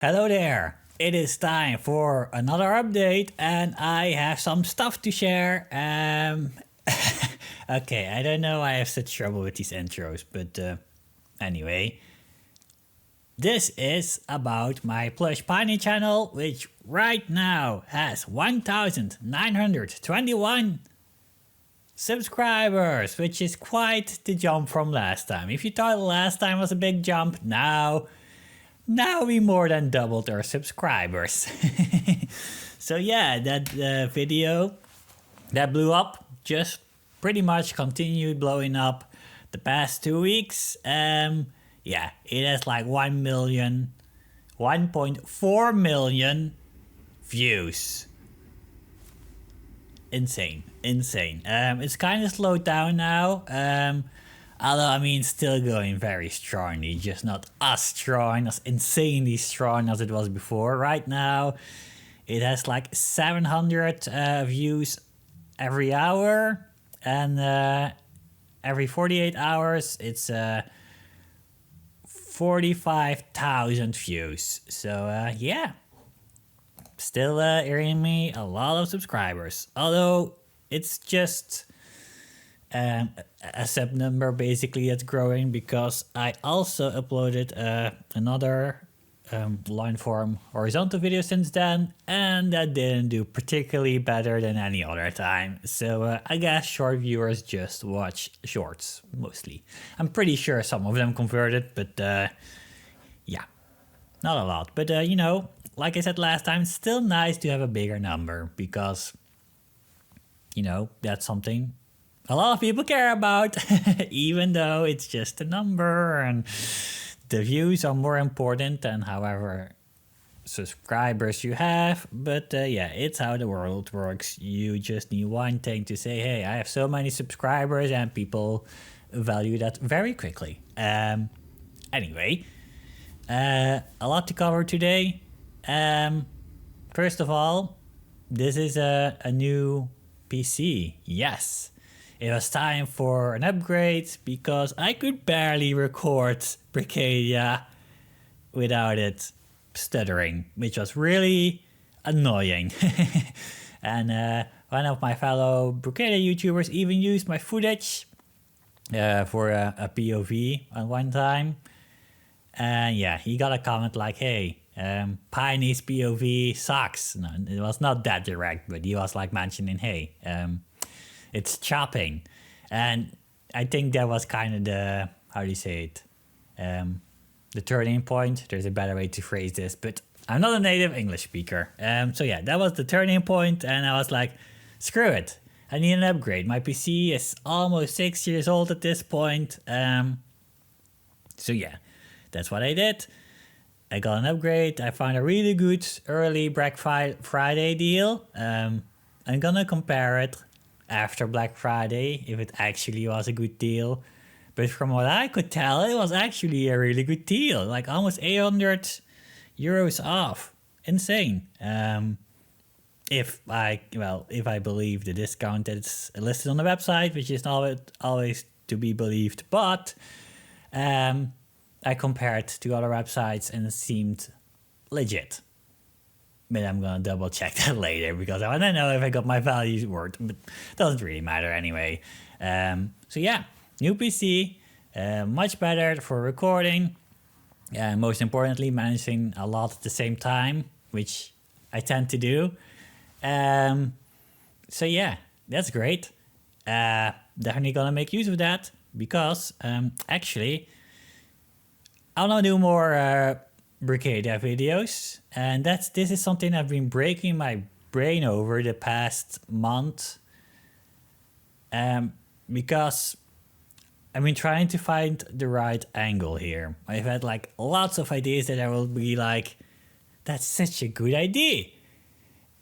Hello there! It is time for another update and I have some stuff to share. Okay, I don't know I have such trouble with these intros, but anyway. This is about my Plush Pony channel, which right now has 1,921 subscribers, which is quite the jump from last time. If you thought last time was a big jump, now we more than doubled our subscribers. So yeah, that video that blew up just pretty much continued blowing up the past 2 weeks. Yeah, it has like 1.4 million views. Insane. It's kind of slowed down now. Although, I mean, still going very strongly, just not as strong, as insanely strong as it was before. Right now, it has like 700 views every hour, and every 48 hours, it's 45,000 views. So, yeah, still earning me a lot of subscribers. Although, it's just a sub number basically that's growing because I also uploaded another line form horizontal video since then, and that didn't do particularly better than any other time. So I guess short viewers just watch shorts mostly. I'm pretty sure some of them converted, but yeah, not a lot. But you know, like I said last time, it's still nice to have a bigger number because, you know, that's something a lot of people care about, even though it's just a number and the views are more important than however subscribers you have. But yeah, it's how the world works. You just need one thing to say, hey, I have so many subscribers, and people value that very quickly. Anyway, a lot to cover today. First of all, this is a new PC. Yes. It was time for an upgrade because I could barely record Bricadia without it stuttering, which was really annoying. And one of my fellow Bricadia YouTubers even used my footage for a POV at one time. And yeah, he got a comment like, hey, Piny's POV sucks. No, it was not that direct, but he was like mentioning, hey, it's chopping. And I think that was kind of the, how do you say it? The turning point. There's a better way to phrase this, but I'm not a native English speaker. So yeah, that was the turning point, and I was like, screw it. I need an upgrade. My PC is almost 6 years old at this point. So yeah, that's what I did. I got an upgrade. I found a really good early Black Friday deal. I'm gonna compare it after Black Friday if it actually was a good deal, but from what I could tell, it was actually a really good deal, like almost 800 euros off. Insane. If I believe the discount that's listed on the website, which is not always to be believed, but I compared to other websites and it seemed legit. But I'm gonna double check that later because I want to know if I got my values worth, but it doesn't really matter anyway. So yeah, new PC, much better for recording, most importantly managing a lot at the same time, which I tend to do. So yeah, that's great. Definitely gonna make use of that because actually I wanna do more Bricadia videos, and this is something I've been breaking my brain over the past month, because I've been trying to find the right angle here. I've had like lots of ideas that I will be like, that's such a good idea,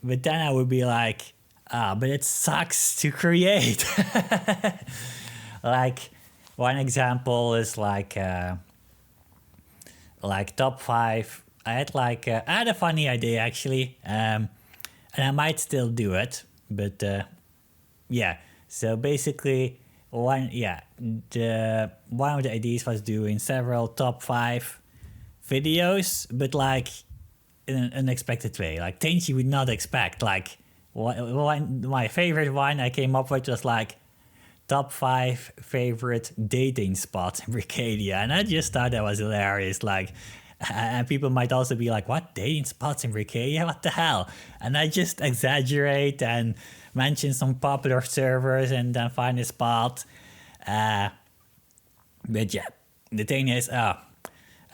but then I would be like, but it sucks to create. Like one example is like top 5. I had a funny idea actually, and I might still do it, but yeah. So basically, one of the ideas was doing several top 5 videos, but like in an unexpected way, like things you would not expect. Like my favorite one I came up with was like top 5 favorite dating spots in Bricadia, and I just thought that was hilarious. Like, and people might also be like, what, dating spots in Bricadia? What the hell? And I just exaggerate and mention some popular servers and then find a spot. But yeah, the thing is, I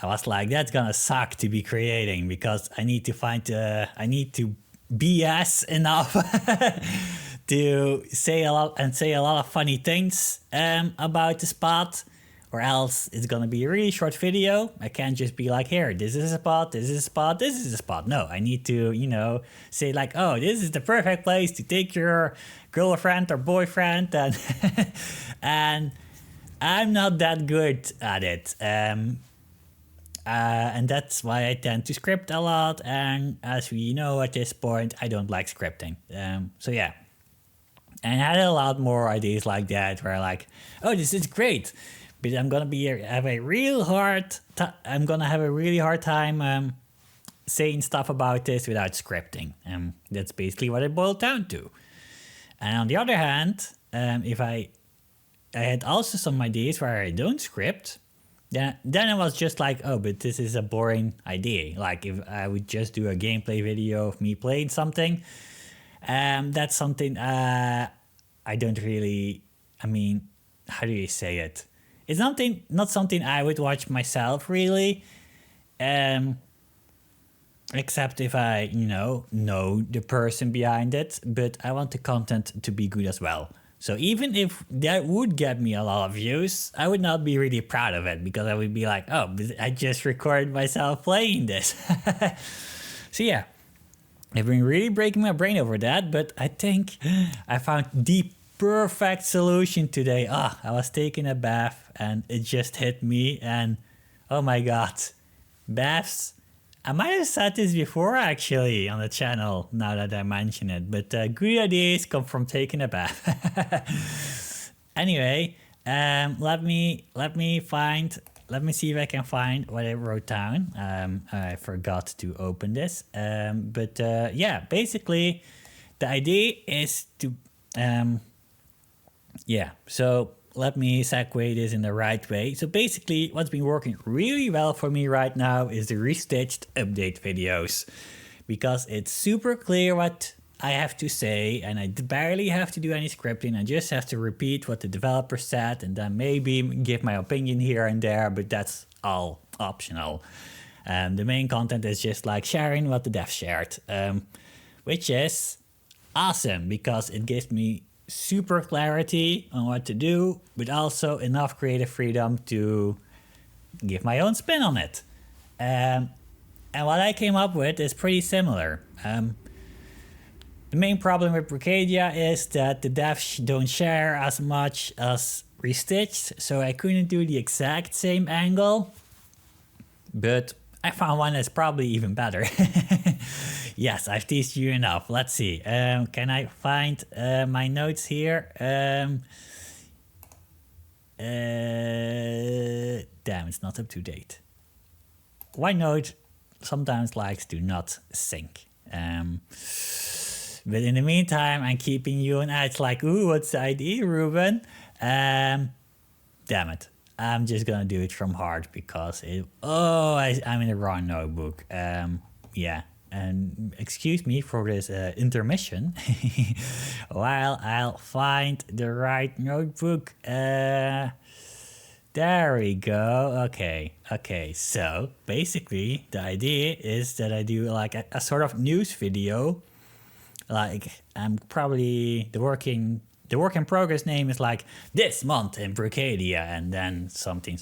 was like, that's gonna suck to be creating, because I need to BS enough to say a lot of funny things about the spot, or else it's gonna be a really short video. I can't just be like, here, this is a spot, this is a spot, this is a spot. No, I need to, say like, oh, this is the perfect place to take your girlfriend or boyfriend, and and I'm not that good at it. And that's why I tend to script a lot, and as we know at this point, I don't like scripting. So yeah. And I had a lot more ideas like that, where like, oh, this is great, but I'm gonna have a really hard time saying stuff about this without scripting. That's basically what it boiled down to. And on the other hand, if I had also some ideas where I don't script, then it was just like, oh, but this is a boring idea. Like if I would just do a gameplay video of me playing something, that's something I don't really, how do you say it? It's not something I would watch myself really, except if I, know the person behind it, but I want the content to be good as well. So even if that would get me a lot of views, I would not be really proud of it, because I would be like, oh, I just recorded myself playing this. So yeah. I've been really breaking my brain over that, but I think I found the perfect solution today. I was taking a bath and it just hit me, and oh my god, baths. I might have said this before actually on the channel, now that I mention it, but good ideas come from taking a bath. Anyway, let me see if I can find what I wrote down. I forgot to open this. But yeah, basically the idea is to, so let me segue this in the right way. So basically what's been working really well for me right now is the restitched update videos, because it's super clear what I have to say, and I barely have to do any scripting. I just have to repeat what the developer said, and then maybe give my opinion here and there, but that's all optional. The main content is just like sharing what the devs shared, which is awesome, because it gives me super clarity on what to do, but also enough creative freedom to give my own spin on it. And what I came up with is pretty similar. The main problem with Bricadia is that the devs don't share as much as Restitched, so I couldn't do the exact same angle, but I found one that's probably even better. Yes, I've teased you enough. Let's see. Can I find my notes here? Damn, it's not up to date. OneNote sometimes likes to not sync. But in the meantime, I'm keeping you on edge, like, ooh, what's the idea, Ruben? Damn it. I'm just gonna do it from heart, because I'm in the wrong notebook. Yeah, and excuse me for this intermission while I'll find the right notebook. There we go. Okay, so basically the idea is that I do like a sort of news video. Like, I'm probably the work in progress name is like this month in Bricadia, and then something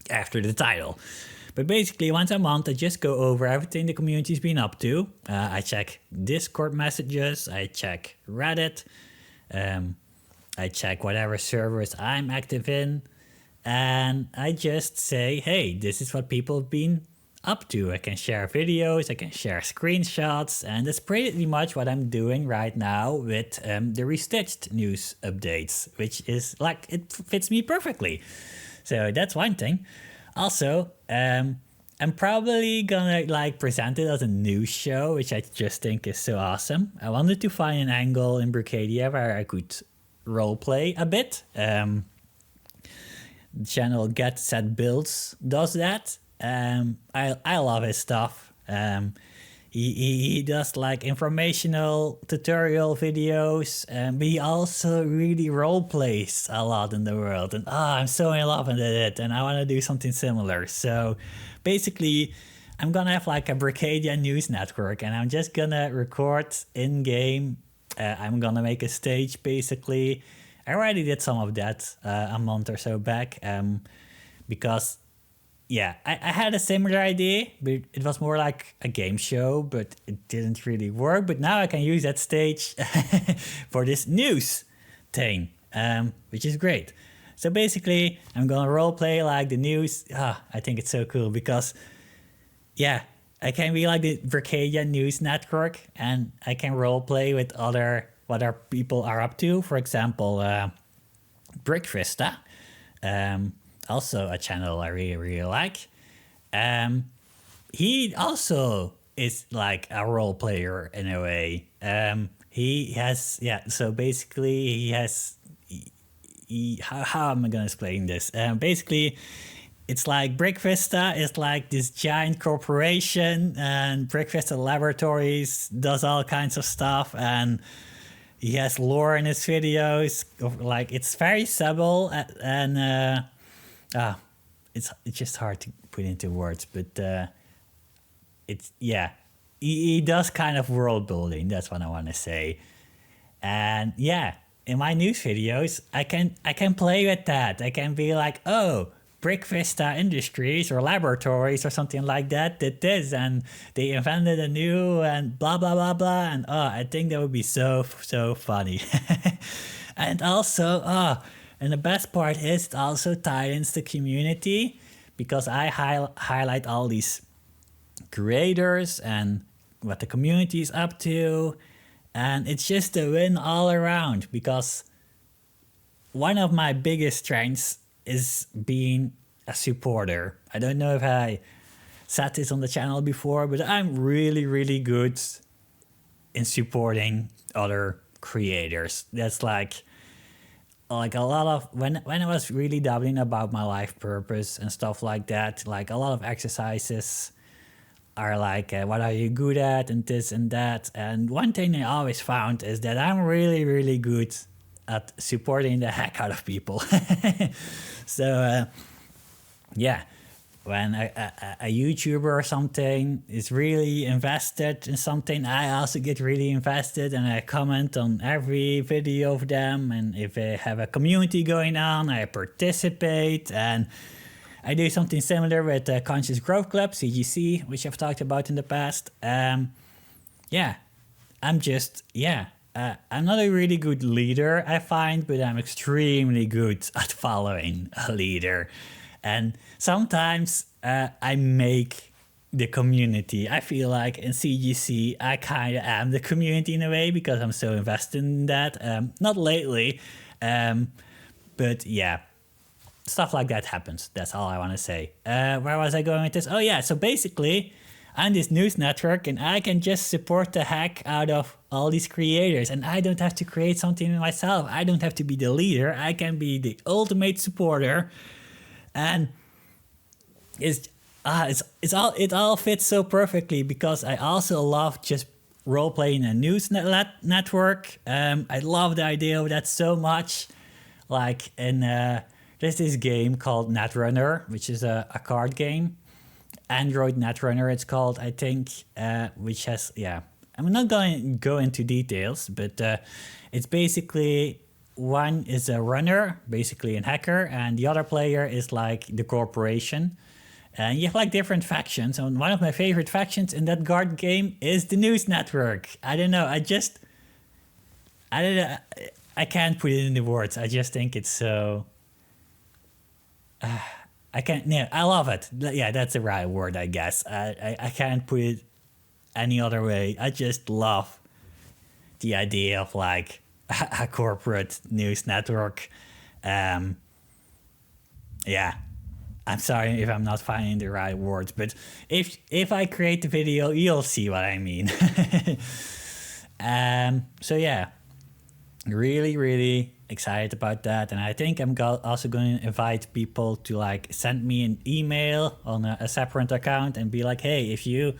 after the title. But basically once a month I just go over everything the community's been up to. I check Discord messages, I check Reddit, I check whatever servers I'm active in, and I just say, hey, this is what people have been up to. I can share videos, I can share screenshots, and that's pretty much what I'm doing right now with the Restitched news updates, which is like, it fits me perfectly. So that's one thing. Also, I'm probably gonna like present it as a news show, which I just think is so awesome. I wanted to find an angle in Bricadia where I could roleplay a bit. The channel Get Set Builds does that. I love his stuff. He does like informational tutorial videos, but he also really role plays a lot in the world. And I'm so in love with it, and I want to do something similar. So basically, I'm gonna have like a Bricadia news network, and I'm just gonna record in game. I'm gonna make a stage basically. I already did some of that a month or so back, because yeah, I had a similar idea, but it was more like a game show, but it didn't really work. But now I can use that stage for this news thing, which is great. So basically, I'm gonna roleplay like the news. I think it's so cool because, yeah, I can be like the Bricadia News Network, and I can roleplay with what other people are up to. For example, Brick Vista. Also a channel I really, really like. He also is like a role player in a way. He has, so basically he has, how am I gonna explain this? Basically, it's like Brick Vista is like this giant corporation, and Brick Vista Laboratories does all kinds of stuff, and he has lore in his videos. Like, it's very subtle, and it's just hard to put into words, but it's, yeah, he does kind of world building. That's what I want to say. And yeah, in my news videos, I can play with that. I can be like, oh, Brick Vista Industries or Laboratories or something like that did this, and they invented a new and blah blah blah blah. And I think that would be so funny. And also, and the best part is it also ties the community, because I highlight all these creators and what the community is up to, and it's just a win all around, because one of my biggest strengths is being a supporter. I don't know if I said this on the channel before, but I'm really, really good in supporting other creators. That's like a lot of, when I was really dabbling about my life purpose and stuff like that, like a lot of exercises are like, what are you good at, and this and that. And one thing I always found is that I'm really, really good at supporting the heck out of people. So yeah, when a YouTuber or something is really invested in something, I also get really invested, and I comment on every video of them. And if they have a community going on, I participate. And I do something similar with the Conscious Growth Club, CGC, which I've talked about in the past. Yeah, I'm just, I'm not a really good leader, I find, but I'm extremely good at following a leader. And sometimes I make the community. I feel like in CGC, I kind of am the community in a way, because I'm so invested in that. Not lately, but yeah, stuff like that happens. That's all I want to say. Where was I going with this? Oh yeah, so basically, I'm this news network, and I can just support the heck out of all these creators, and I don't have to create something myself. I don't have to be the leader. I can be the ultimate supporter, and it all fits so perfectly, because I also love just role playing a news network. I love the idea of that so much. Like in there's this game called Netrunner, which is a card game. Android Netrunner, it's called, I think, which has, I'm not going to go into details, but it's basically, one is a runner, basically a hacker, and the other player is like the corporation. And you have like different factions, and one of my favorite factions in that card game is the news network. I don't know, I don't know, I can't put it into words. I just think it's so... I love it. Yeah, that's the right word, I guess. I can't put it any other way. I just love the idea of like a corporate news network. Yeah, I'm sorry if I'm not finding the right words, but if I create the video, you'll see what I mean. So yeah, really excited about that, and I think I'm also going to invite people to like send me an email on a separate account and be like, hey, if you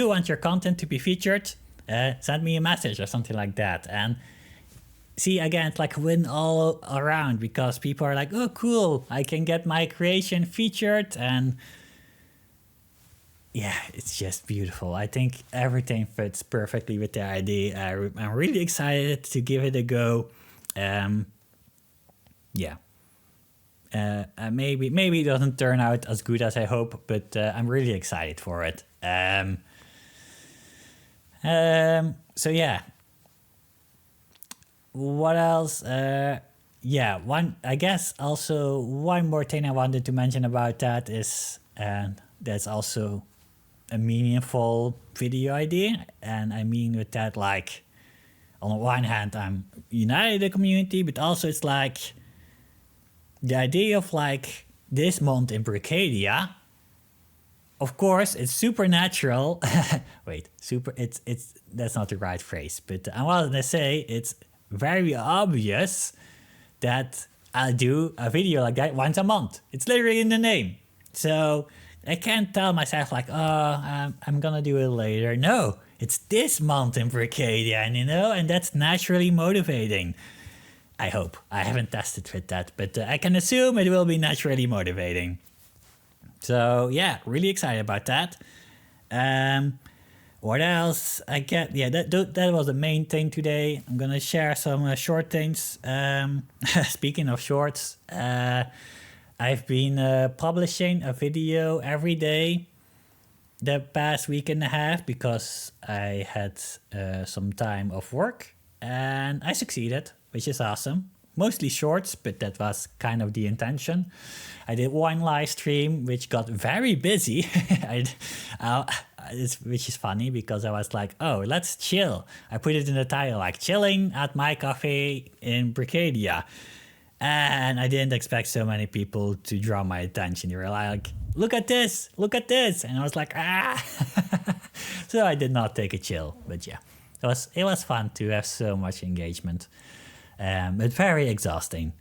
want your content to be featured, send me a message or something like that. And see, again, it's like a win all around, because people are like, oh cool, I can get my creation featured, and yeah, it's just beautiful. I think everything fits perfectly with the idea. I'm really excited to give it a go. Yeah. Maybe it doesn't turn out as good as I hope, but I'm really excited for it. So yeah. What else? I guess also one more thing I wanted to mention about that is, that's also a meaningful video idea. And I mean with that, like, on the one hand, I'm united the community, but also it's like the idea of like this month in Bricadia. Of course, it's supernatural. Wait, it's that's not the right phrase, but I was gonna say it's very obvious that I do a video like that once a month. It's literally in the name. So I can't tell myself like, oh, I'm gonna do it later. No, it's this month in Bricadia, and and that's naturally motivating. I hope. I haven't tested with that, but I can assume it will be naturally motivating. So yeah, really excited about that. What else? That was the main thing today. I'm gonna share some short things. Speaking of shorts, I've been publishing a video every day the past week and a half because I had some time off work, and I succeeded, which is awesome. Mostly shorts, but that was kind of the intention. I did one live stream, which got very busy. Which is funny because I was like, oh, let's chill. I put it in the title, like chilling at my cafe in Bricadia. And I didn't expect so many people to draw my attention. They were like, look at this. And I was like, ah. So I did not take a chill, but yeah, it was fun to have so much engagement. But very exhausting.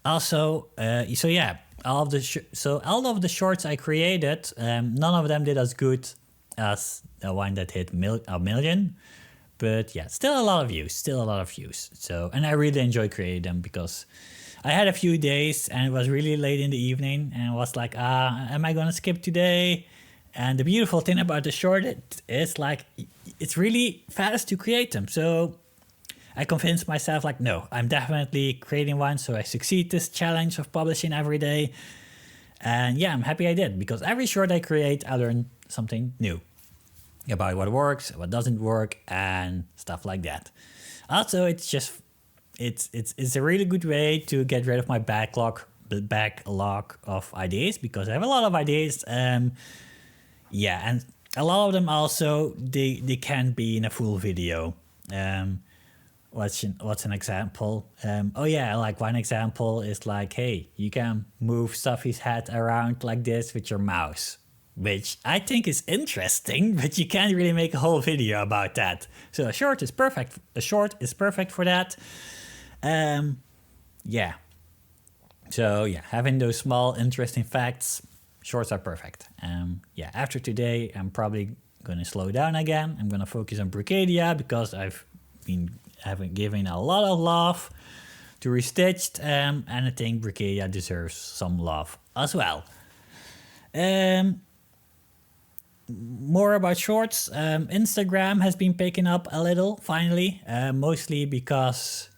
Also, so yeah, all of the shorts I created, none of them did as good as the one that hit a million, but yeah, still a lot of views. So, and I really enjoy creating them because I had a few days and it was really late in the evening, and I was like, am I gonna skip today? And the beautiful thing about the short is like, it's really fast to create them. So I convinced myself like, no, I'm definitely creating one. So I succeed this challenge of publishing every day. And yeah, I'm happy I did, because every short I create, I learn something new about what works, what doesn't work, and stuff like that. Also, it's a really good way to get rid of my backlog of ideas, because I have a lot of ideas. Yeah, and a lot of them also, they can be in a full video. What's an example? Like one example is like, hey, you can move Stuffy's head around like this with your mouse, which I think is interesting, but you can't really make a whole video about that. So a short is perfect for that. Yeah. So yeah, having those small interesting facts, shorts are perfect. Yeah, after today, I'm probably going to slow down again. I'm going to focus on Bricadia because I've been given a lot of love to Restitched, and I think Bricadia deserves some love as well. More about shorts. Instagram has been picking up a little, finally, mostly because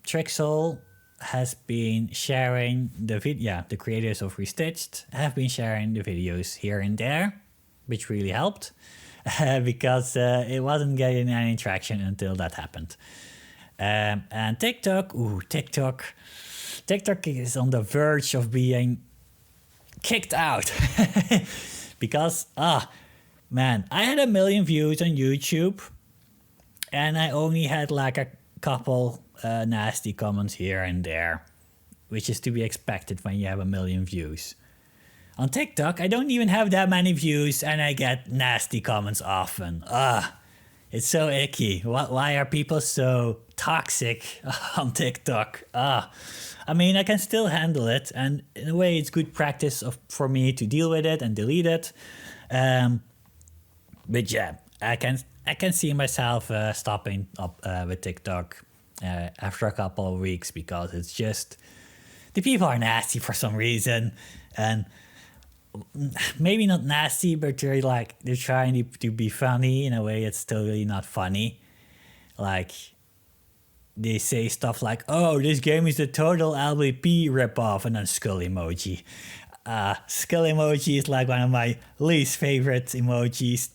Trixel has been sharing the creators of Restitched have been sharing the videos here and there, which really helped. Because it wasn't getting any traction until that happened. And TikTok is on the verge of being kicked out. Because, I had 1 million views on YouTube, and I only had like a couple nasty comments here and there, which is to be expected when you have 1 million views. On TikTok, I don't even have that many views, and I get nasty comments often. It's so icky. Why are people so toxic on TikTok? I mean, I can still handle it, and in a way, it's good practice for me to deal with it and delete it. But yeah, I can see myself stopping up with TikTok after a couple of weeks, because it's just the people are nasty for some reason, and maybe not nasty, but they're trying to be funny in a way it's totally not funny. Like, they say stuff like, "Oh, this game is a total LVP ripoff," and then skull emoji. Skull emoji is like one of my least favorite emojis.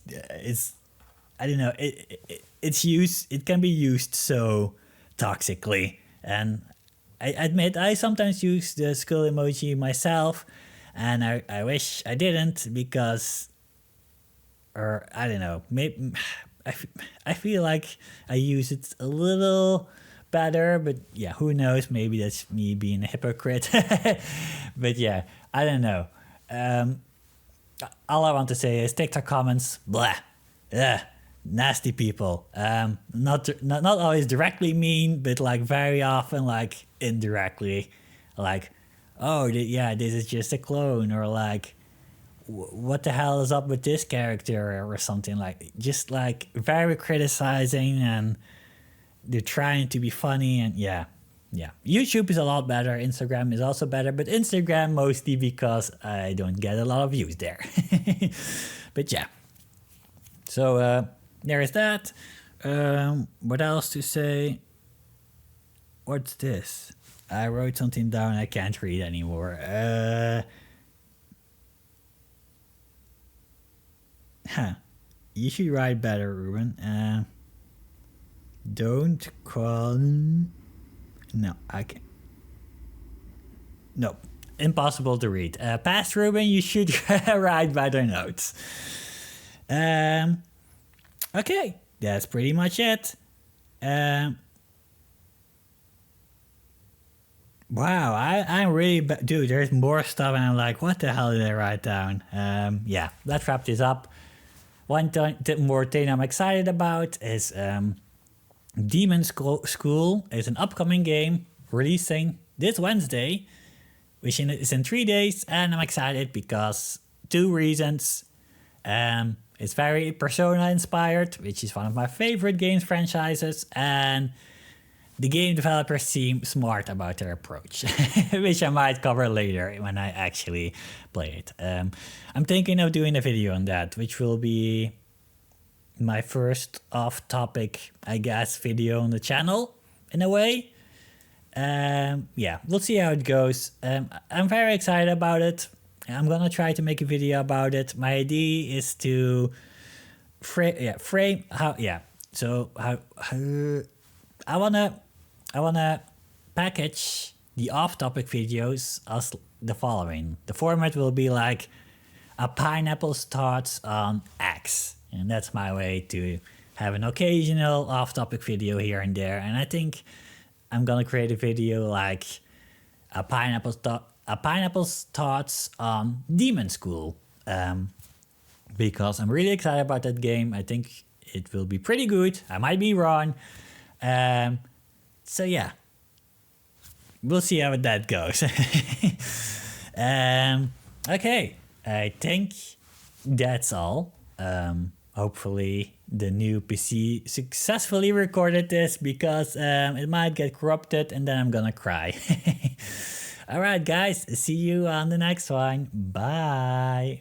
I don't know. It can be used so toxically, and I admit I sometimes use the skull emoji myself, and I wish I didn't, because, or I don't know, maybe I feel like I use it a little better, but yeah, who knows? Maybe that's me being a hypocrite. But yeah, I don't know. All I want to say is TikTok comments, blah, nasty people. Not always directly mean, but like very often like indirectly, like, "Oh, this is just a clone," or like, "What the hell is up with this character," or something, like, just like very criticizing, and they're trying to be funny. And yeah. YouTube is a lot better. Instagram is also better, but Instagram mostly because I don't get a lot of views there. But yeah. So there is that. What else to say? What's this? I wrote something down I can't read anymore. You should write better, Ruben. Don't call... No, I can't. No, impossible to read. Past Ruben, you should write better notes. Okay, that's pretty much it. Wow, I'm really... Dude, there's more stuff, and I'm like, what the hell did I write down? Yeah, let's wrap this up. One more thing I'm excited about is... Demon School is an upcoming game releasing this Wednesday, which is in 3 days, and I'm excited because 2 reasons. It's very Persona inspired, which is one of my favorite games franchises, and the game developers seem smart about their approach, which I might cover later when I actually play it. I'm thinking of doing a video on that, which will be my first off-topic, I guess, video on the channel, in a way. Yeah, we'll see how it goes. I'm very excited about it. I'm gonna try to make a video about it. My idea is to frame how. So how I wanna package the off-topic videos as the following. The format will be like a pineapple's thoughts on X. And that's my way to have an occasional off-topic video here and there. And I think I'm gonna create a video like a pineapple's thoughts on Demon School, because I'm really excited about that game. I think it will be pretty good. I might be wrong. So yeah, we'll see how that goes. Okay, I think that's all. Hopefully the new PC successfully recorded this, because it might get corrupted and then I'm gonna cry. Alright guys, see you on the next one. Bye.